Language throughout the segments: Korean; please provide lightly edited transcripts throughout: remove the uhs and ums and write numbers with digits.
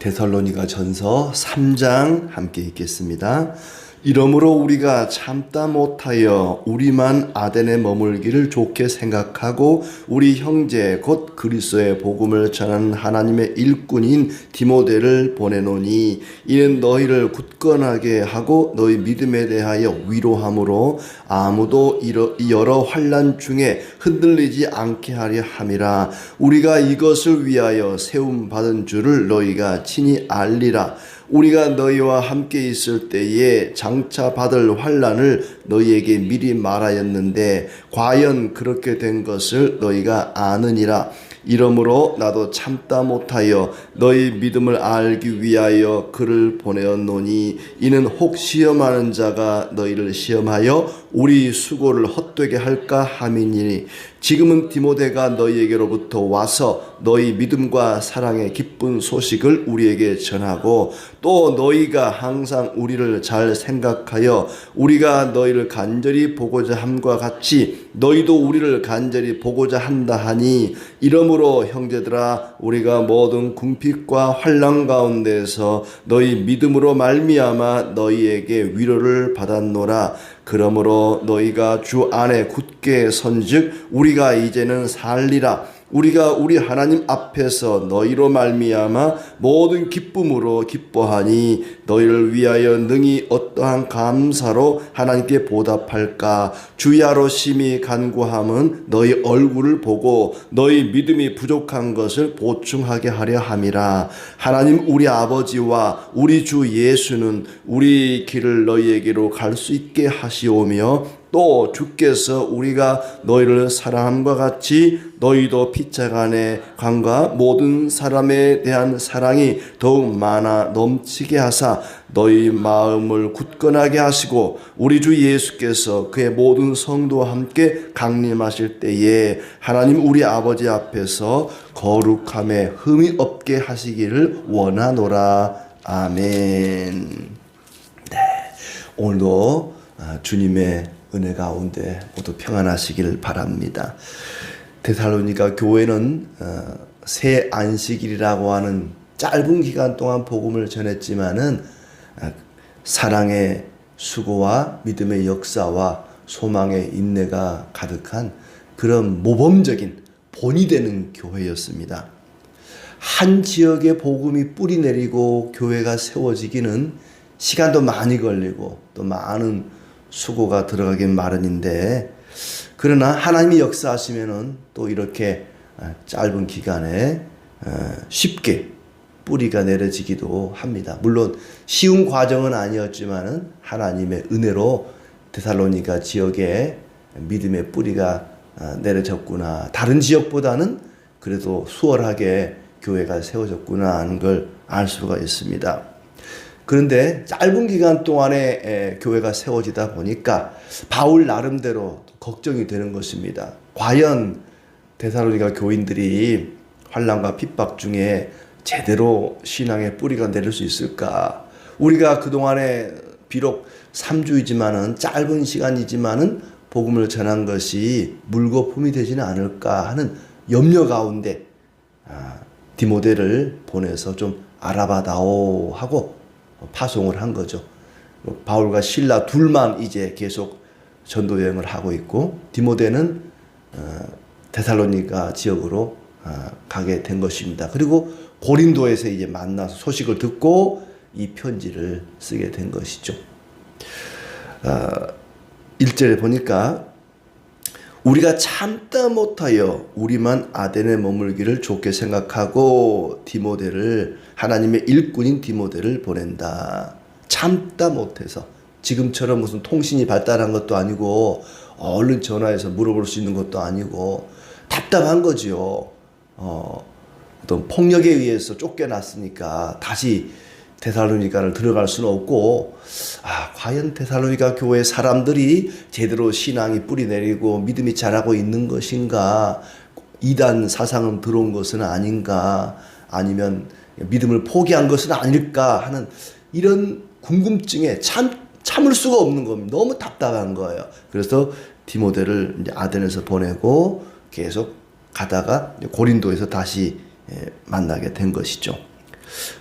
데살로니가전서 3장 함께 읽겠습니다. 이러므로 우리가 참다 못하여 우리만 아덴에 머물기를 좋게 생각하고 우리 형제 곧 그리스도의 복음을 전하는 하나님의 일꾼인 디모데를 보내노니 이는 너희를 굳건하게 하고 너희 믿음에 대하여 위로함으로 아무도 여러 환난 중에 흔들리지 않게 하려 함이라. 우리가 이것을 위하여 세움 받은 줄을 너희가 친히 알리라. 우리가 너희와 함께 있을 때에 장차 받을 환난을 너희에게 미리 말하였는데 과연 그렇게 된 것을 너희가 아느니라. 이러므로 나도 참다 못하여 너희 믿음을 알기 위하여 그를 보내었노니 이는 혹 시험하는 자가 너희를 시험하여 우리 수고를 헛되게 할까 함이니 지금은 디모데가 너희에게로부터 와서 너희 믿음과 사랑의 기쁜 소식을 우리에게 전하고 또 너희가 항상 우리를 잘 생각하여 우리가 너희를 간절히 보고자 함과 같이 너희도 우리를 간절히 보고자 한다 하니 이러므로 형제들아 우리가 모든 궁핍과 환난 가운데서 너희 믿음으로 말미암아 너희에게 위로를 받았노라. 그러므로 너희가 주 안에 굳게 선즉 우리가 이제는 살리라. 우리가 우리 하나님 앞에서 너희로 말미암아 모든 기쁨으로 기뻐하니 너희를 위하여 능히 어떠한 감사로 하나님께 보답할까. 주야로 심히 간구함은 너희 얼굴을 보고 너희 믿음이 부족한 것을 보충하게 하려 함이라. 하나님 우리 아버지와 우리 주 예수는 우리 길을 너희에게로 갈 수 있게 하시오며 또 주께서 우리가 너희를 사랑함과 같이 너희도 피차간의 강과 모든 사람에 대한 사랑이 더욱 많아 넘치게 하사 너희 마음을 굳건하게 하시고 우리 주 예수께서 그의 모든 성도와 함께 강림하실 때에 하나님 우리 아버지 앞에서 거룩함에 흠이 없게 하시기를 원하노라. 아멘. 네, 오늘도 주님의 은혜 가운데 모두 평안하시길 바랍니다. 데살로니가 교회는 새 안식일이라고 하는 짧은 기간 동안 복음을 전했지만은 사랑의 수고와 믿음의 역사와 소망의 인내가 가득한 그런 모범적인 본이 되는 교회였습니다. 한 지역에 복음이 뿌리 내리고 교회가 세워지기는 시간도 많이 걸리고 또 많은 수고가 들어가긴 마련인데 그러나 하나님이 역사하시면은 또 이렇게 짧은 기간에 쉽게 뿌리가 내려지기도 합니다. 물론 쉬운 과정은 아니었지만은 하나님의 은혜로 데살로니가 지역에 믿음의 뿌리가 내려졌구나. 다른 지역보다는 그래도 수월하게 교회가 세워졌구나 하는 걸 알 수가 있습니다. 그런데 짧은 기간 동안에 교회가 세워지다 보니까 바울 나름대로 걱정이 되는 것입니다. 과연 데살로니가 교인들이 환난과 핍박 중에 제대로 신앙의 뿌리가 내릴 수 있을까? 우리가 그동안에 비록 3주이지만은 짧은 시간이지만은 복음을 전한 것이 물거품이 되지는 않을까 하는 염려 가운데 디모데를 보내서 좀 알아봐다오 하고 파송을 한 거죠. 바울과 실라 둘만 이제 계속 전도 여행을 하고 있고 디모데는 데살로니가 지역으로 가게 된 것입니다. 그리고 고린도에서 이제 만나서 소식을 듣고 이 편지를 쓰게 된 것이죠. 1절에 보니까 우리가 참다 못하여 우리만 아덴에 머물기를 좋게 생각하고 디모데를 하나님의 일꾼인 디모데를 보낸다. 참다 못해서 지금처럼 무슨 통신이 발달한 것도 아니고 얼른 전화해서 물어볼 수 있는 것도 아니고 답답한 거지요. 어떤 폭력에 의해서 쫓겨났으니까 다시 데살로니가를 들어갈 수는 없고 과연 데살로니가 교회 사람들이 제대로 신앙이 뿌리 내리고 믿음이 자라고 있는 것인가, 이단 사상은 들어온 것은 아닌가, 아니면 믿음을 포기한 것은 아닐까 하는 이런 궁금증에 참을 수가 없는 겁니다. 너무 답답한 거예요. 그래서 디모데를 이제 아덴에서 보내고 계속 가다가 고린도에서 다시 만나게 된 것이죠.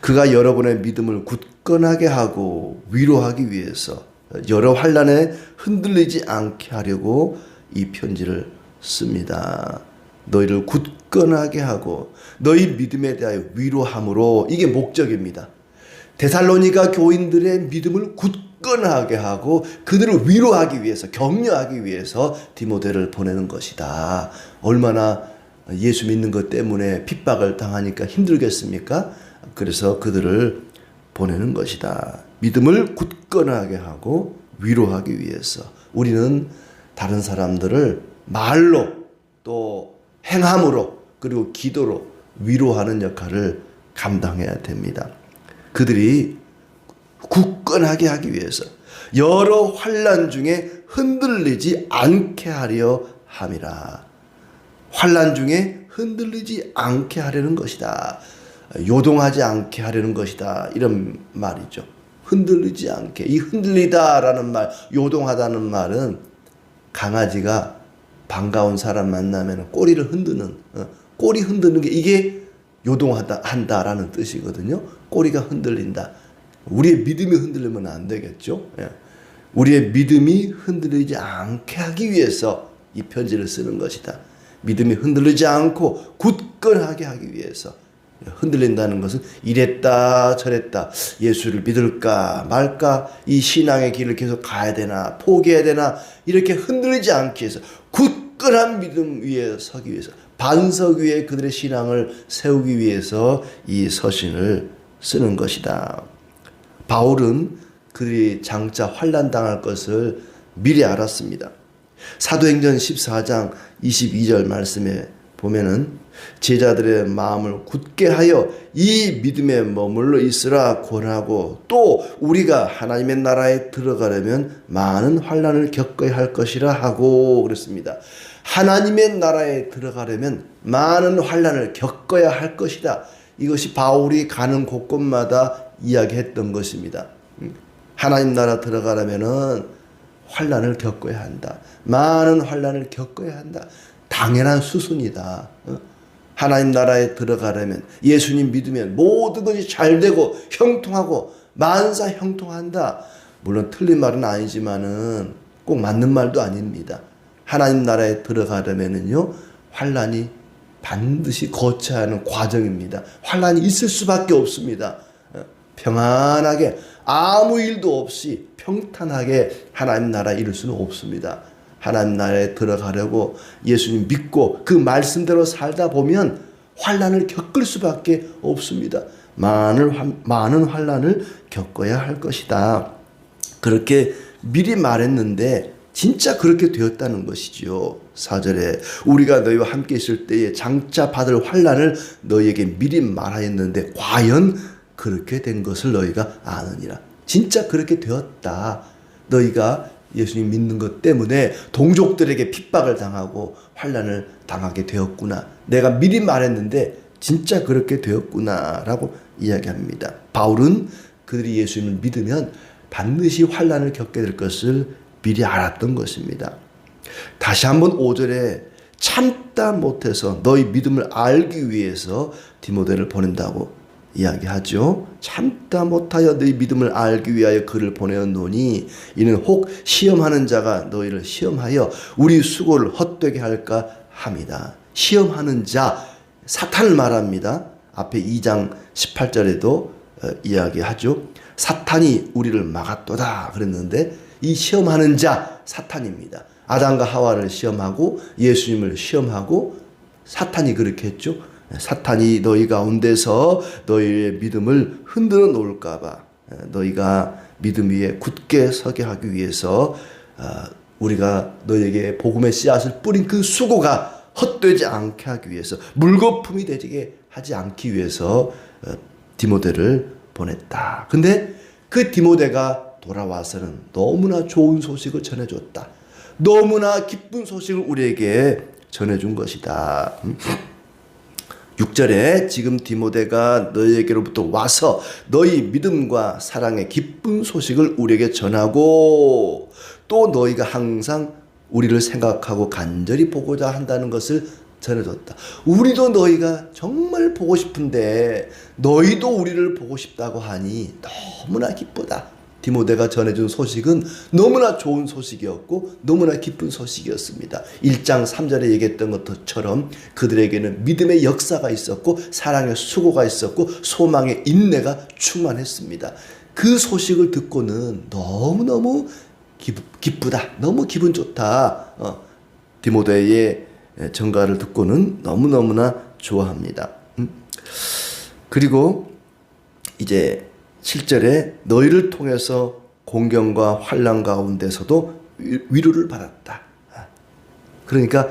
그가 여러분의 믿음을 굳건하게 하고 위로하기 위해서 여러 환난에 흔들리지 않게 하려고 이 편지를 씁니다. 너희를 굳건하게 하고 너희 믿음에 대하여 위로함으로, 이게 목적입니다. 데살로니가 교인들의 믿음을 굳건하게 하고 그들을 위로하기 위해서, 격려하기 위해서 디모데를 보내는 것이다. 얼마나 예수 믿는 것 때문에 핍박을 당하니까 힘들겠습니까? 그래서 그들을 보내는 것이다. 믿음을 굳건하게 하고 위로하기 위해서 우리는 다른 사람들을 말로 또 행함으로 그리고 기도로 위로하는 역할을 감당해야 됩니다. 그들이 굳건하게 하기 위해서 여러 환난 중에 흔들리지 않게 하려 함이라. 환난 중에 흔들리지 않게 하려는 것이다. 요동하지 않게 하려는 것이다. 이런 말이죠. 흔들리지 않게. 이 흔들리다라는 말, 요동하다는 말은 강아지가 반가운 사람 만나면 꼬리를 흔드는, 꼬리 흔드는 게 이게 요동하다 한다라는 뜻이거든요. 꼬리가 흔들린다. 우리의 믿음이 흔들리면 안 되겠죠. 우리의 믿음이 흔들리지 않게 하기 위해서 이 편지를 쓰는 것이다. 믿음이 흔들리지 않고 굳건하게 하기 위해서. 흔들린다는 것은 이랬다 저랬다, 예수를 믿을까 말까, 이 신앙의 길을 계속 가야 되나 포기해야 되나, 이렇게 흔들리지 않기 위해서, 굳건한 믿음 위에 서기 위해서, 반석 위에 그들의 신앙을 세우기 위해서 이 서신을 쓰는 것이다. 바울은 그들이 장차 환난당할 것을 미리 알았습니다. 사도행전 14장 22절 말씀에 보면은 제자들의 마음을 굳게 하여 이 믿음에 머물러 있으라 권하고, 또 우리가 하나님의 나라에 들어가려면 많은 환난을 겪어야 할 것이라 하고 그랬습니다. 하나님의 나라에 들어가려면 많은 환난을 겪어야 할 것이다. 이것이 바울이 가는 곳곳마다 이야기했던 것입니다. 하나님 나라 들어가려면은 환난을 겪어야 한다. 많은 환난을 겪어야 한다. 당연한 수순이다. 하나님 나라에 들어가려면, 예수님 믿으면 모든 것이 잘 되고 형통하고 만사 형통한다. 물론 틀린 말은 아니지만은 꼭 맞는 말도 아닙니다. 하나님 나라에 들어가려면은요, 환난이 반드시 거쳐야 하는 과정입니다. 환난이 있을 수밖에 없습니다. 평안하게 아무 일도 없이 평탄하게 하나님 나라에 이룰 수는 없습니다. 하나님 나라에 들어가려고 예수님 믿고 그 말씀대로 살다 보면 환난을 겪을 수밖에 없습니다. 많은 환난을 겪어야 할 것이다. 그렇게 미리 말했는데 진짜 그렇게 되었다는 것이지요. 4절에 우리가 너희와 함께 있을 때에 장차 받을 환난을 너희에게 미리 말하였는데 과연 그렇게 된 것을 너희가 아느니라. 진짜 그렇게 되었다. 너희가 예수님 믿는 것 때문에 동족들에게 핍박을 당하고 환난을 당하게 되었구나. 내가 미리 말했는데 진짜 그렇게 되었구나 라고 이야기합니다. 바울은 그들이 예수님을 믿으면 반드시 환난을 겪게 될 것을 미리 알았던 것입니다. 다시 한번 5절에 참다 못해서 너희 믿음을 알기 위해서 디모데를 보낸다고 이야기하죠. 참다 못하여 너희 믿음을 알기 위하여 그를 보내었노니 이는 혹 시험하는 자가 너희를 시험하여 우리 수고를 헛되게 할까 합니다. 시험하는 자, 사탄을 말합니다. 앞에 2장 18절에도 이야기하죠. 사탄이 우리를 막았도다 그랬는데 이 시험하는 자 사탄입니다. 아담과 하와를 시험하고 예수님을 시험하고 사탄이 그렇게 했죠. 사탄이 너희 가운데서 너희의 믿음을 흔들어 놓을까 봐, 너희가 믿음 위에 굳게 서게 하기 위해서 우리가 너희에게 복음의 씨앗을 뿌린 그 수고가 헛되지 않게 하기 위해서, 물거품이 되게 하지 않기 위해서 디모데를 보냈다. 근데 그 디모데가 돌아와서는 너무나 좋은 소식을 전해줬다. 너무나 기쁜 소식을 우리에게 전해준 것이다. 6절에 지금 디모데가 너희에게로부터 와서 너희 믿음과 사랑의 기쁜 소식을 우리에게 전하고 또 너희가 항상 우리를 생각하고 간절히 보고자 한다는 것을 전해줬다. 우리도 너희가 정말 보고 싶은데 너희도 우리를 보고 싶다고 하니 너무나 기쁘다. 디모데가 전해준 소식은 너무나 좋은 소식이었고 너무나 기쁜 소식이었습니다. 1장 3절에 얘기했던 것처럼 그들에게는 믿음의 역사가 있었고 사랑의 수고가 있었고 소망의 인내가 충만했습니다. 그 소식을 듣고는 너무너무 기쁘다. 너무 기분 좋다. 디모데의 전가를 듣고는 너무너무나 좋아합니다. 그리고 이제 7절에 너희를 통해서 공경과 환난 가운데서도 위로를 받았다. 그러니까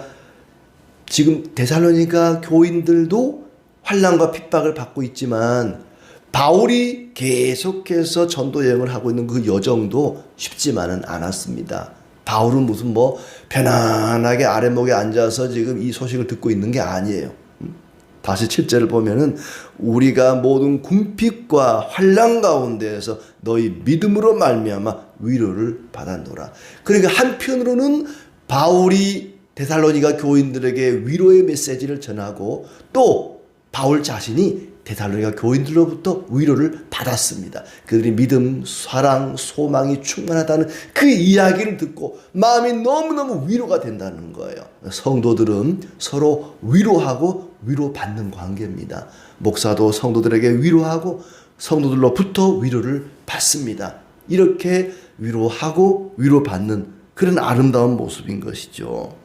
지금 데살로니가 교인들도 환난과 핍박을 받고 있지만 바울이 계속해서 전도 여행을 하고 있는 그 여정도 쉽지만은 않았습니다. 바울은 무슨 편안하게 아랫목에 앉아서 지금 이 소식을 듣고 있는 게 아니에요. 다시 7절을 보면은 우리가 모든 궁핍과 환난 가운데에서 너희 믿음으로 말미암아 위로를 받았노라. 그러니까 한편으로는 바울이 데살로니가 교인들에게 위로의 메시지를 전하고 또 바울 자신이 데살로니가 교인들로부터 위로를 받았습니다. 그들이 믿음, 사랑, 소망이 충만하다는 그 이야기를 듣고 마음이 너무너무 위로가 된다는 거예요. 성도들은 서로 위로하고 위로받는 관계입니다. 목사도 성도들에게 위로하고 성도들로부터 위로를 받습니다. 이렇게 위로하고 위로받는 그런 아름다운 모습인 것이죠.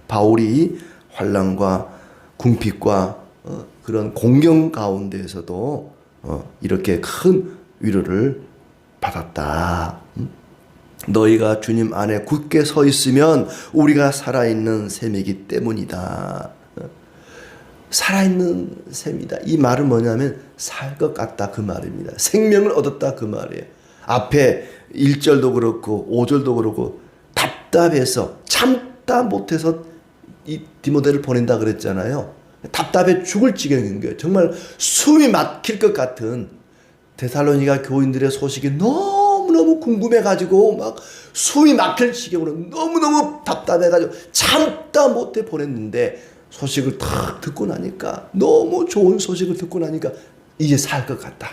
바울이 환난과 궁핍과 그런 공경 가운데에서도 이렇게 큰 위로를 받았다. 너희가 주님 안에 굳게 서 있으면 우리가 살아있는 셈이기 때문이다. 살아있는 셈이다. 이 말은 뭐냐면 살 것 같다 그 말입니다. 생명을 얻었다 그 말이에요. 앞에 1절도 그렇고 5절도 그렇고 답답해서 참다 못해서 이 디모데를 보낸다 그랬잖아요. 답답해 죽을 지경인 거예요. 정말 숨이 막힐 것 같은 데살로니가 교인들의 소식이 너무너무 궁금해가지고 막 숨이 막힐 지경으로 너무너무 답답해가지고 참다 못해 보냈는데 소식을 탁 듣고 나니까 너무 좋은 소식을 듣고 나니까 이제 살 것 같다.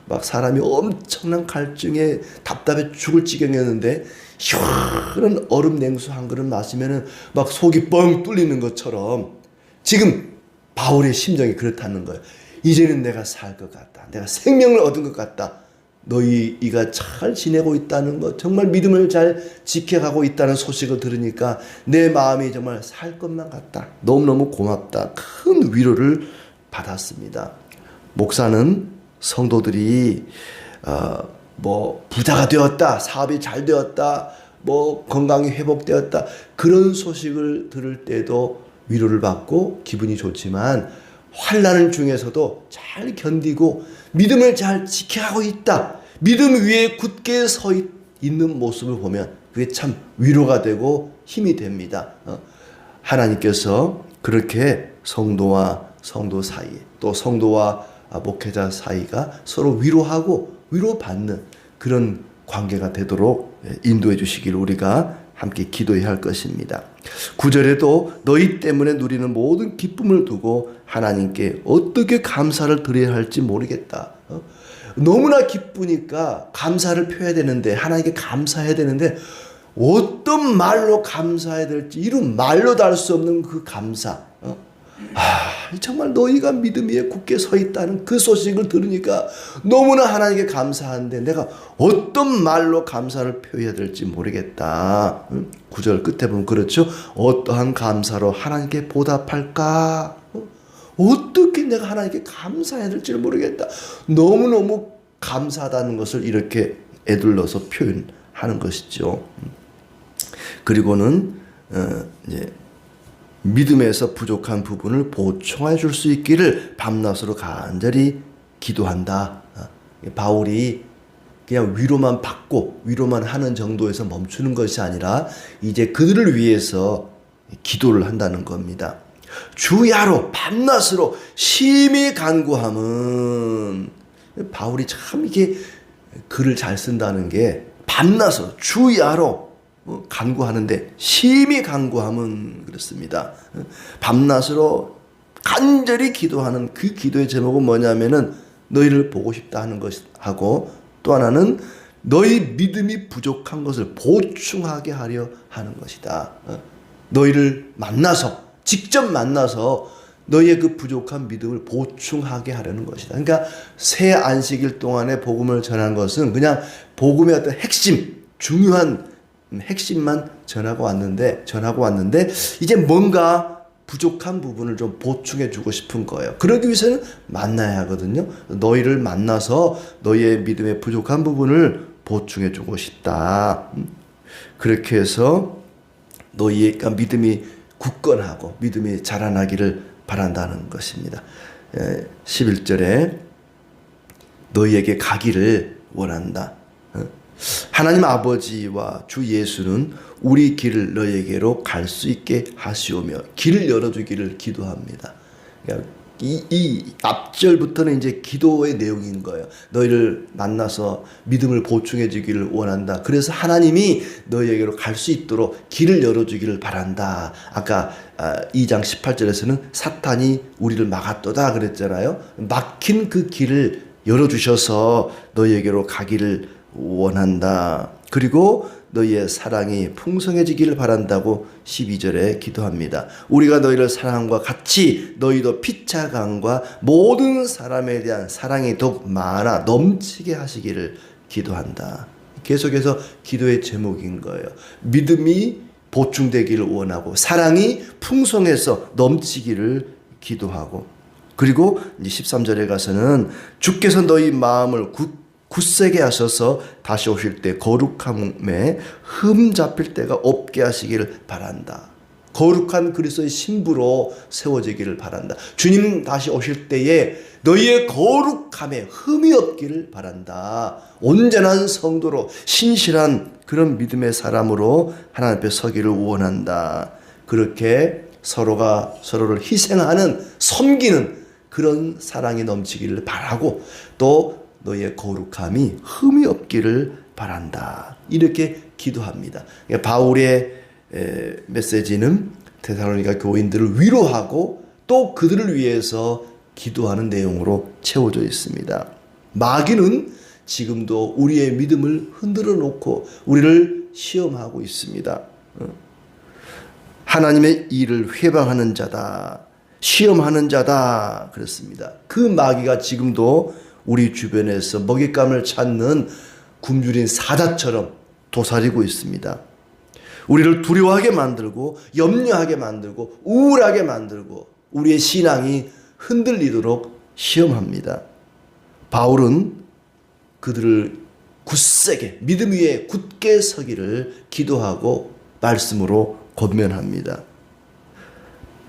막 사람이 엄청난 갈증에 답답해 죽을 지경이었는데 시원한 얼음 냉수 한 그릇 마시면은 막 속이 뻥 뚫리는 것처럼 지금 바울의 심정이 그렇다는 거예요. 이제는 내가 살 것 같다. 내가 생명을 얻은 것 같다. 너희가 잘 지내고 있다는 것, 정말 믿음을 잘 지켜가고 있다는 소식을 들으니까 내 마음이 정말 살 것만 같다. 너무너무 고맙다. 큰 위로를 받았습니다. 목사는 성도들이 부자가 되었다, 사업이 잘 되었다, 건강이 회복되었다, 그런 소식을 들을 때도 위로를 받고 기분이 좋지만 환난 중에서도 잘 견디고 믿음을 잘 지켜가고 있다, 믿음 위에 굳게 서 있는 모습을 보면 그게 참 위로가 되고 힘이 됩니다. 하나님께서 그렇게 성도와 성도 사이, 또 성도와 목회자 사이가 서로 위로하고 위로받는 그런 관계가 되도록 인도해 주시기를 우리가 함께 기도해야 할 것입니다. 9절에도 너희 때문에 누리는 모든 기쁨을 두고 하나님께 어떻게 감사를 드려야 할지 모르겠다. 너무나 기쁘니까 감사를 표해야 되는데, 하나님께 감사해야 되는데 어떤 말로 감사해야 될지 이런 말로도 할 수 없는 그 감사. 정말 너희가 믿음 위에 굳게 서 있다는 그 소식을 들으니까 너무나 하나님께 감사한데 내가 어떤 말로 감사를 표해야 될지 모르겠다. 9절 끝에 보면 그렇죠. 어떠한 감사로 하나님께 보답할까? 어떻게 내가 하나님께 감사해야 될지 모르겠다. 너무너무 감사하다는 것을 이렇게 애둘러서 표현하는 것이죠. 그리고는 이제 믿음에서 부족한 부분을 보충해 줄 수 있기를 밤낮으로 간절히 기도한다. 바울이 그냥 위로만 받고 위로만 하는 정도에서 멈추는 것이 아니라 이제 그들을 위해서 기도를 한다는 겁니다. 주야로 밤낮으로 심히 간구함은, 바울이 참 이게 글을 잘 쓴다는 게 밤낮으로 주야로 간구하는데 심히 간구하면 그렇습니다. 밤낮으로 간절히 기도하는 그 기도의 제목은 뭐냐면은 너희를 보고 싶다 하는 것하고 또 하나는 너희 믿음이 부족한 것을 보충하게 하려 하는 것이다. 너희를 만나서 직접 만나서 너희의 그 부족한 믿음을 보충하게 하려는 것이다. 그러니까 새 안식일 동안에 복음을 전한 것은 그냥 복음의 어떤 핵심, 중요한 핵심만 전하고 왔는데 이제 뭔가 부족한 부분을 좀 보충해 주고 싶은 거예요. 그러기 위해서는 만나야 하거든요. 너희를 만나서 너희의 믿음의 부족한 부분을 보충해 주고 싶다. 그렇게 해서 너희의 믿음이 굳건하고 믿음이 자라나기를 바란다는 것입니다. 11절에 너희에게 가기를 원한다. 하나님 아버지와 주 예수는 우리 길을 너희에게로 갈 수 있게 하시오며 길을 열어주기를 기도합니다. 이 앞절부터는 이제 기도의 내용인 거예요. 너희를 만나서 믿음을 보충해 주기를 원한다. 그래서 하나님이 너희에게로 갈 수 있도록 길을 열어주기를 바란다. 아까 2장 18절에서는 사탄이 우리를 막았도다 그랬잖아요. 막힌 그 길을 열어주셔서 너희에게로 가기를 원한다. 그리고 너희의 사랑이 풍성해지기를 바란다고 12절에 기도합니다. 우리가 너희를 사랑함과 같이 너희도 피차감과 모든 사람에 대한 사랑이 더욱 많아 넘치게 하시기를 기도한다. 계속해서 기도의 제목인 거예요. 믿음이 보충되기를 원하고 사랑이 풍성해서 넘치기를 기도하고 그리고 13절에 가서는 주께서 너희 마음을 굳세게 하셔서 다시 오실 때 거룩함에 흠 잡힐 때가 없게 하시기를 바란다. 거룩한 그리스도의 신부로 세워지기를 바란다. 주님 다시 오실 때에 너희의 거룩함에 흠이 없기를 바란다. 온전한 성도로 신실한 그런 믿음의 사람으로 하나님 앞에 서기를 원한다. 그렇게 서로가 서로를 희생하는 섬기는 그런 사랑이 넘치기를 바라고 또 너희의 거룩함이 흠이 없기를 바란다. 이렇게 기도합니다. 바울의 메시지는 데살로니가 교인들을 위로하고 또 그들을 위해서 기도하는 내용으로 채워져 있습니다. 마귀는 지금도 우리의 믿음을 흔들어 놓고 우리를 시험하고 있습니다. 하나님의 일을 회방하는 자다. 시험하는 자다. 그렇습니다. 그 마귀가 지금도 우리 주변에서 먹잇감을 찾는 굶주린 사자처럼 도사리고 있습니다. 우리를 두려워하게 만들고 염려하게 만들고 우울하게 만들고 우리의 신앙이 흔들리도록 시험합니다. 바울은 그들을 굳세게 믿음 위에 굳게 서기를 기도하고 말씀으로 권면합니다.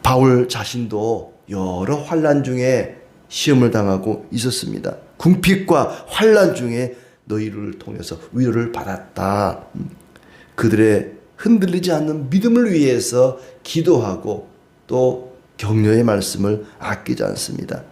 바울 자신도 여러 환난 중에 시험을 당하고 있었습니다. 궁핍과 환난 중에 너희를 통해서 위로를 받았다. 그들의 흔들리지 않는 믿음을 위해서 기도하고 또 격려의 말씀을 아끼지 않습니다.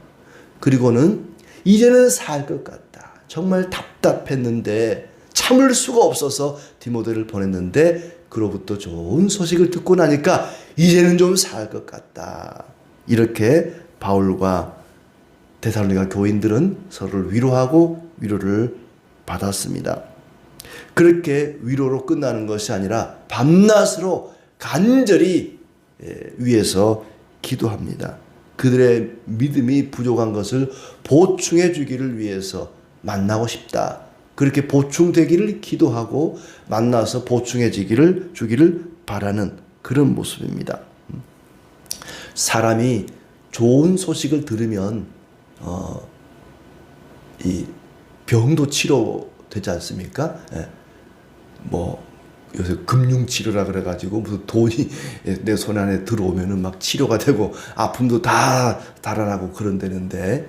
그리고는 이제는 살 것 같다. 정말 답답했는데 참을 수가 없어서 디모데를 보냈는데 그로부터 좋은 소식을 듣고 나니까 이제는 좀 살 것 같다. 이렇게 바울과 데살로니가 교인들은 서로를 위로하고 위로를 받았습니다. 그렇게 위로로 끝나는 것이 아니라 밤낮으로 간절히 위해서 기도합니다. 그들의 믿음이 부족한 것을 보충해 주기를 위해서 만나고 싶다. 그렇게 보충되기를 기도하고 만나서 보충해 주기를 바라는 그런 모습입니다. 사람이 좋은 소식을 들으면 이 병도 치료되지 않습니까? 뭐 요새 금융치료라 그래가지고 무슨 돈이 내 손 안에 들어오면은 막 치료가 되고 아픔도 다 달아나고 그런다는데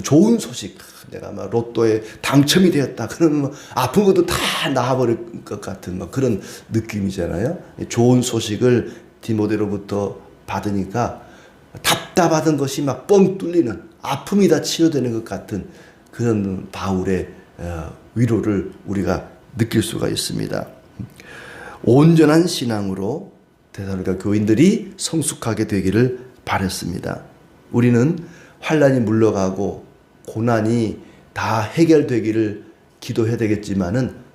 좋은 소식 내가 막 로또에 당첨이 되었다 그러면 아픈 것도 다 나아버릴 것 같은 막 그런 느낌이잖아요. 좋은 소식을 디모데로부터 받으니까 답답하던 것이 막 뻥 뚫리는 아픔이 다 치료되는 것 같은 그런 바울의 위로를 우리가 느낄 수가 있습니다. 온전한 신앙으로 데살로니가 교인들이 성숙하게 되기를 바랬습니다. 우리는 환난이 물러가고 고난이 다 해결되기를 기도해야 되겠지만은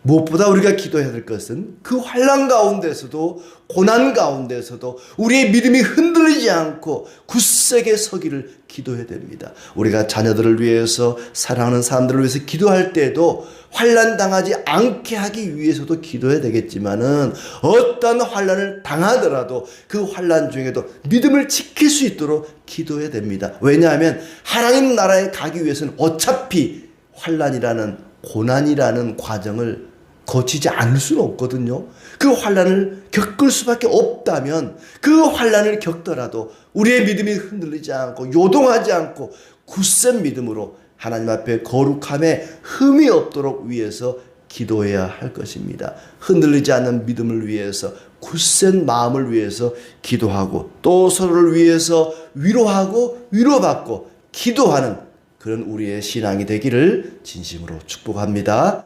무엇보다 우리가 기도해야 될 것은 그 환난 가운데서도 고난 가운데서도 우리의 믿음이 흔들리지 않고 굳세게 서기를 기도해야 됩니다. 우리가 자녀들을 위해서 사랑하는 사람들을 위해서 기도할 때도 환난 당하지 않게 하기 위해서도 기도해야 되겠지만은 어떤 환난을 당하더라도 그 환난 중에도 믿음을 지킬 수 있도록 기도해야 됩니다. 왜냐하면 하나님 나라에 가기 위해서는 어차피 환난이라는 고난이라는 과정을 거치지 않을 수는 없거든요. 그 환난을 겪을 수밖에 없다면 그 환난을 겪더라도 우리의 믿음이 흔들리지 않고 요동하지 않고 굳센 믿음으로 하나님 앞에 거룩함에 흠이 없도록 위해서 기도해야 할 것입니다. 흔들리지 않는 믿음을 위해서 굳센 마음을 위해서 기도하고 또 서로를 위해서 위로하고 위로받고 기도하는 그런 우리의 신앙이 되기를 진심으로 축복합니다.